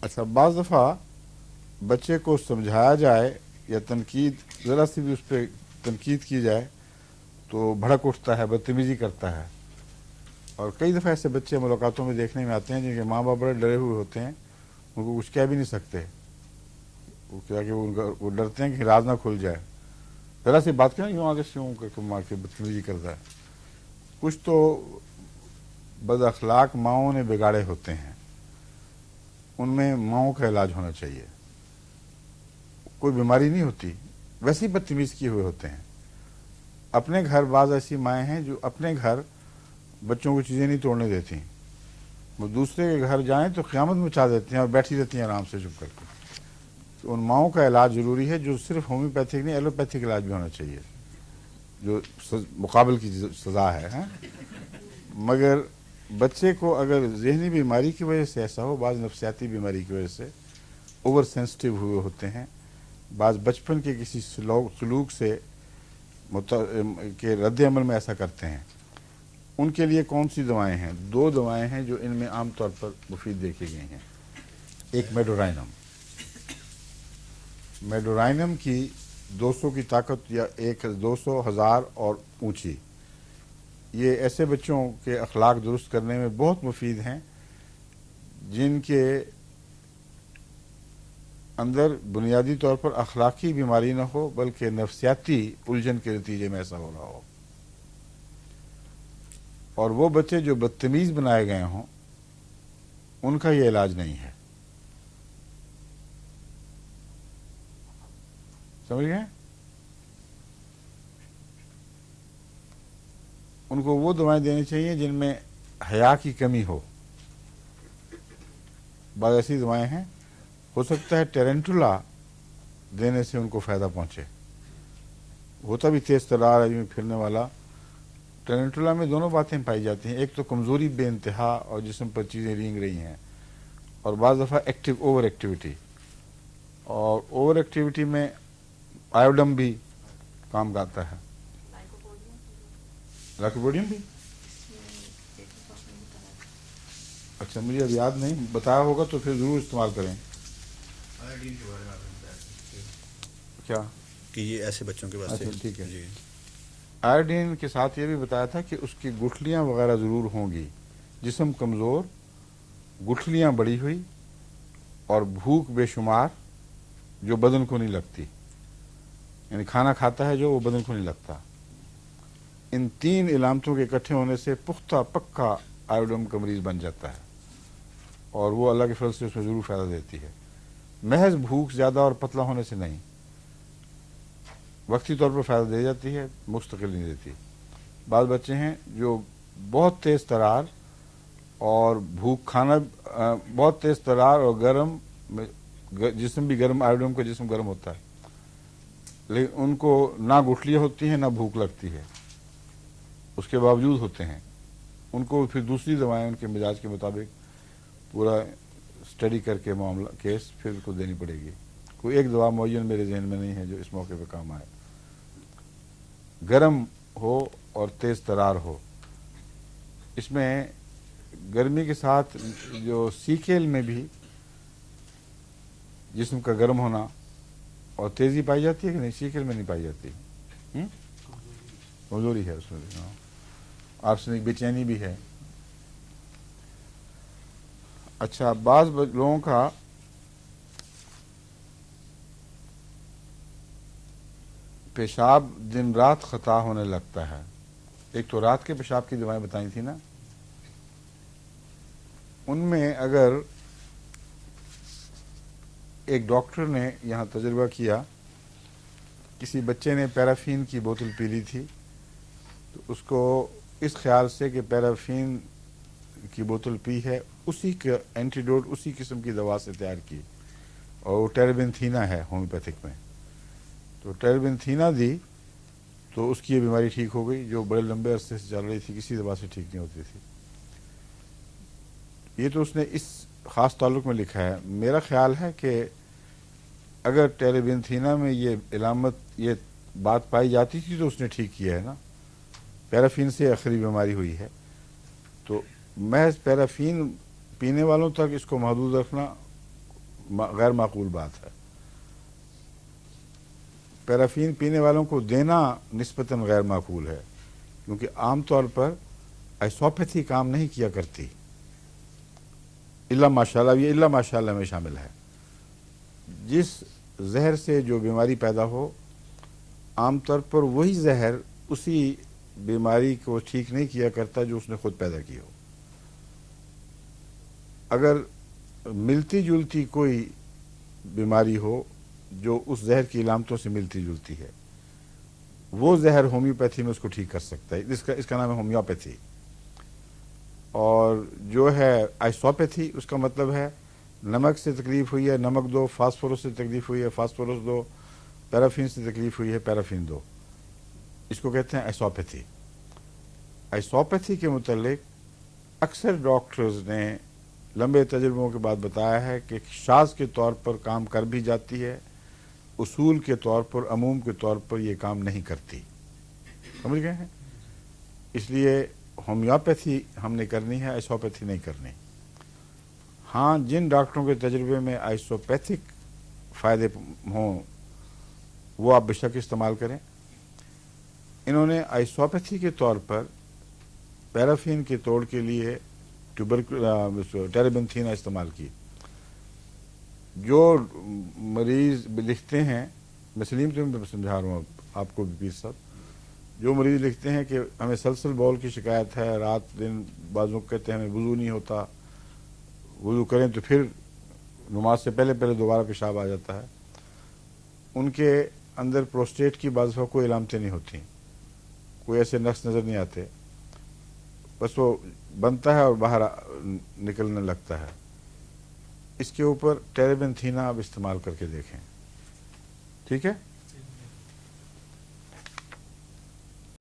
अच्छा, बाज़ दफ़ा बच्चे को समझाया जाए या तनकीद, ज़रा सी भी उस पर तनकीद की जाए तो भड़क उठता है, बदतमीज़ी करता है। और कई दफ़ा ऐसे बच्चे मुलाकातों में देखने में आते हैं जिनके माँ बाप बड़े डरे हुए होते हैं, उनको कुछ कह भी नहीं सकते। वो क्या कि वो डरते हैं कि राज ना खुल जाए, ज़रा सी बात करें यूँ आगे से यूँ करके मार के बदतमीज़ी करता है। कुछ तो बद अखलाक माओं ने बिगाड़े होते हैं, उनमें माओं का इलाज होना चाहिए। कोई बीमारी नहीं होती, वैसे ही बदतमीज़ किए हुए होते हैं। अपने घर बाज़ ऐसी माएँ हैं जो अपने घर बच्चों को चीज़ें नहीं तोड़ने देती, वो दूसरे के घर जाएं तो क़यामत मचा देती हैं और बैठी रहती हैं आराम से चुप करके। तो उन माओं का इलाज ज़रूरी है, जो सिर्फ होम्योपैथिक नहीं, एलोपैथिक इलाज भी होना चाहिए, जो मुकाबल की सज़ा है। मगर बच्चे को अगर ज़हनी बीमारी की वजह से ऐसा हो, बाज़ नफ्सियाती बीमारी की वजह से ओवर सेंसिटिव हुए होते हैं, बाज़ बचपन के किसी सलूक से के रद्द अमल में ऐसा करते हैं, उनके लिए कौन सी दवाएं हैं? 2 दवाएं हैं जो इनमें आम तौर पर मुफीद देखी गई हैं। एक मेडोराइनम, मेडोराइनम की 200 की ताकत या 200,000 और ऊंची, ये ऐसे बच्चों के अखलाक दुरुस्त करने में बहुत मुफीद हैं जिनके अंदर बुनियादी तौर पर अखलाकी बीमारी न हो बल्कि नफ्सियाती उलझन के नतीजे में ऐसा हो रहा हो। और वो बच्चे जो बदतमीज़ बनाए गए हों उनका ये इलाज नहीं है, समझ गए? उनको वो दवाएं देनी चाहिए जिनमें हया की कमी हो। बाद ऐसी दवाएं हैं, हो सकता है टेरेंटुला देने से उनको फ़ायदा पहुँचे। होता भी तेज़ तरार आदमी फिरने वाला। टेरेंटुला में दोनों बातें पाई जाती हैं, एक तो कमज़ोरी बेइंतहा और जिस्म पर चीज़ें रेंग रही हैं, और बाज़ दफ़ा ओवर एक्टिविटी। और ओवर एक्टिविटी में आयोडम भी काम करता है, लाइकोपोडियम भी। अच्छा, मुझे अब याद नहीं, बताया होगा तो फिर ज़रूर इस्तेमाल करें। आयोडीन के बारे में आपने बताया क्या कि ये ऐसे बच्चों के वास्ते। अच्छा, ठीक है। जी। आयोडीन के साथ ये भी बताया था कि उसकी गुठलियाँ वगैरह ज़रूर होंगी, जिस्म कमज़ोर, गुठलियाँ बड़ी हुई और भूख बेशुमार जो बदन को नहीं लगती, यानी खाना खाता है जो वो बदन को नहीं लगता। इन 3 इलामतों के इकट्ठे होने से पुख्ता पक्का आयोडीन का मरीज़ बन जाता है और वो अल्लाह के फजल से उसमें ज़रूर फ़ायदा देती है। महज भूख ज़्यादा और पतला होने से नहीं, वक्ती तौर पर फ़ायदा दे जाती है, मुस्तकिल नहीं देती। बाद बच्चे हैं जो बहुत तेज़ तरार और भूख खाना बहुत तेज़ तरार और गर्म, जिस्म भी गर्म, आयोडीन का जिस्म गर्म होता है, लेकिन उनको ना गुठलियाँ होती हैं ना भूख लगती है, उसके बावजूद होते हैं। उनको फिर दूसरी दवाएं उनके मिजाज के मुताबिक पूरा स्टडी करके मामला केस फिर उसको देनी पड़ेगी। कोई एक दवा मुअय्यन मेरे जहन में नहीं है जो इस मौके पे काम आए। गर्म हो और तेज़ तरार हो, इसमें गर्मी के साथ जो सीकेल में भी जिस्म का गर्म होना और तेज़ी पाई जाती है कि नहीं? सीकेल में नहीं पाई जाती, कमजोरी है उसमें भी। आर्सेनिक, बेचैनी भी है। अच्छा, बाज़ लोगों का पेशाब दिन रात ख़ता होने लगता है। एक तो रात के पेशाब की दवाएं बताई थी ना, उनमें अगर एक डॉक्टर ने यहाँ तजुर्बा किया, किसी बच्चे ने पैराफीन की बोतल पी ली थी, तो उसको इस ख्याल से कि पैराफीन की बोतल पी है, उसी का एंटीडोट उसी किस्म की दवा से तैयार की, और वो टेरेबेंथीना है होम्योपैथिक में। तो टेरेबेंथीना दी तो उसकी ये बीमारी ठीक हो गई जो बड़े लंबे अरसे से चल रही थी, किसी दवा से ठीक नहीं होती थी। ये तो उसने इस ख़ास ताल्लुक़ में लिखा है। मेरा ख्याल है कि अगर टेरेबेंथीना में ये इलामत, ये बात पाई जाती थी तो उसने ठीक किया है ना। पैराफीन से आखिरी बीमारी हुई है, तो महज पैराफीन पीने वालों तक इसको महदूद रखना غیر معقول بات ہے. پیرافین پینے والوں کو دینا نسبتاً غیر معقول ہے، کیونکہ عام طور پر آئسوپیتھی کام نہیں کیا کرتی، الا ماشاءاللہ، یہ الا ماشاءاللہ میں شامل ہے. جس زہر سے جو بیماری پیدا ہو، عام طور پر وہی زہر اسی بیماری کو ٹھیک نہیں کیا کرتا جو اس نے خود پیدا کی ہو. اگر ملتی جلتی کوئی بیماری ہو جو اس زہر کی علامتوں سے ملتی جلتی ہے، وہ زہر ہومیوپیتھی میں اس کو ٹھیک کر سکتا ہے. اس کا نام ہے ہومیوپیتھی. اور جو ہے آئسوپیتھی، اس کا مطلب ہے نمک سے تکلیف ہوئی ہے نمک دو، فاسفورس سے تکلیف ہوئی ہے فاسفورس دو، پیرافین سے تکلیف ہوئی ہے پیرافین دو. اس کو کہتے ہیں آئسوپیتھی. آئسوپیتھی کے متعلق اکثر ڈاکٹرز نے لمبے تجربوں کے بعد بتایا ہے کہ شاذ کے طور پر کام کر بھی جاتی ہے، اصول کے طور پر، عموم کے طور پر یہ کام نہیں کرتی. سمجھ گئے ہیں؟ اس لیے ہومیوپیتھی ہم نے کرنی ہے، آئسوپیتھی نہیں کرنی. ہاں، جن ڈاکٹروں کے تجربے میں آئسوپیتھک فائدے ہوں وہ آپ بے شک استعمال کریں. انہوں نے آئسوپیتھی کے طور پر پیرافین کے توڑ کے لیے ٹیربنتھینا استعمال کی. جو مریض لکھتے ہیں، میں سلیم تو میں سمجھا رہا ہوں آپ کو بھی پیر صاحب، جو مریض لکھتے ہیں کہ ہمیں سلسل بول کی شکایت ہے، رات دن بعضوں کہتے ہیں ہمیں وضو نہیں ہوتا، وضو کریں تو پھر نماز سے پہلے دوبارہ پیشاب آ جاتا ہے، ان کے اندر پروسٹیٹ کی بعض دفعہ کوئی علامتیں نہیں ہوتی، کوئی ایسے نقص نظر نہیں آتے، بس وہ بنتا ہے اور باہر نکلنے لگتا ہے. اس کے اوپر ٹیربنتھینا آپ استعمال کر کے دیکھیں. ٹھیک ہے؟